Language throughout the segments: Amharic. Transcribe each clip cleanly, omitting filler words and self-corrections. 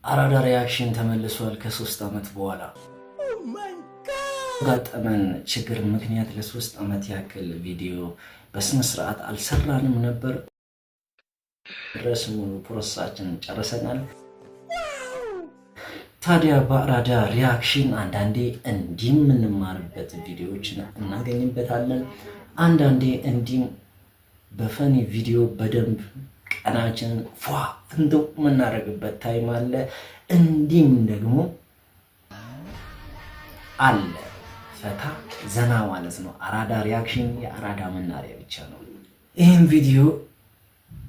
አራዳ ሪያክሽን ተመልሷል ከ3 ዓመት በኋላ። ጋጠመን ችግር ምክንያት ለ3 ዓመት ያክል ቪዲዮ በስነ ስርዓት አልሰራንም ነበር። ድረስ ሙሉ ፕሮሰሳችን ጨርሰናል። ታዲያ በአራዳ ሪያክሽን አንዳንዴ እንዲህ የምንማርበት ቪዲዮዎችን እናገኝበታለን። አንዳንዴ እንዲህ በፈኒ ቪዲዮ በደንብ ቀናችንን ፍንትው የምናደርግበት ታይም አለ። እንዲህም ደግሞ አለ ፈታ ዘና ማለት ነው። አራዳ ሪያክሽን የአራዳ መናሪያ ብቻ ነው። ይህን ቪዲዮ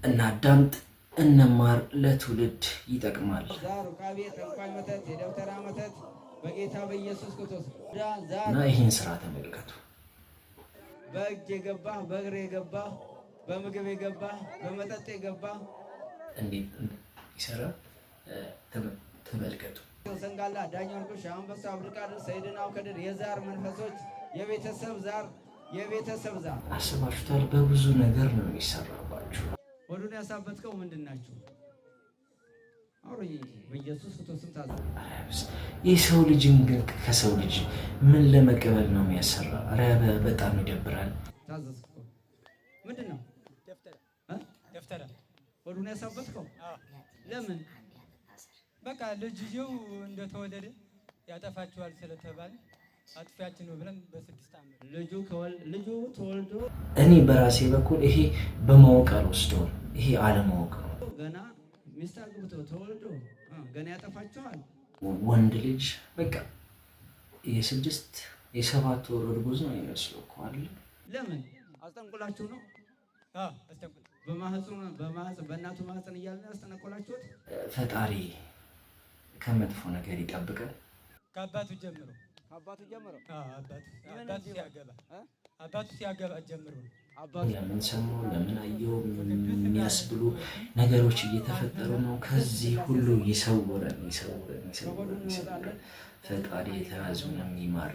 እናዳምጥ፣ እንማር፣ ለትውልድ ይጠቅማል። እና ይህን ስራ ተመልከቱ። በእጅ የገባ በእግር የገባ በምግብ የገባ በመጠጥ የገባ እንዴት ይሰራ ተመልከቱ። ሰንጋላ፣ ዳኛ ወርቆሽ፣ አንበሳ፣ አብዱልቃድር፣ ሰይድና አውከድር የዛር መንፈሶች የቤተሰብ ዛር አስባችሁታል? በብዙ ነገር ነው የሚሰራባችሁ። ወዱን ያሳበጥከው ምንድን ናቸው? አውሩኝ በኢየሱስ ክርስቶስ ታዘዝ። የሰው ልጅን ግን ከሰው ልጅ ምን ለመቀበል ነው የሚያሰራ? ኧረ በጣም ይደብራል። ታዘዝ ምንድን ነው? ደፍተራ ወዱን ያሳበጥከው ለምን? በቃ ልጅየው እንደተወለደ ያጠፋችኋል ስለተባለ አጥፊያችን ነው ብለን በ6 ዓመት ልጁ ተወልዶ እኔ በራሴ በኩል ይሄ በማወቅ አልወስደውም። ይሄ አለማወቅ ነው። ገና ሚስት አግብቶ ተወልዶ ገና ያጠፋችኋል። ወንድ ልጅ በቃ የ6 የ7 ወር እርጉዝ ነው የሚመስለው እኮ አይደል? ለምን አስጠንቁላችሁ ነው? አስጠንቁል በእናቱ ማህፀን እያልን ያስጠነቆላችሁት። ፈጣሪ ከመጥፎ ነገር ይጠብቀን። ከአባቱ ጀምሮ አባቱ ሲያገባ ጀምሮ ለምን ሰማሁ ለምን አየሁ የሚያስብሉ ነገሮች እየተፈጠሩ ነው። ከዚህ ሁሉ ይሰውረን። ፈጣሪ የተያዙን ይማር።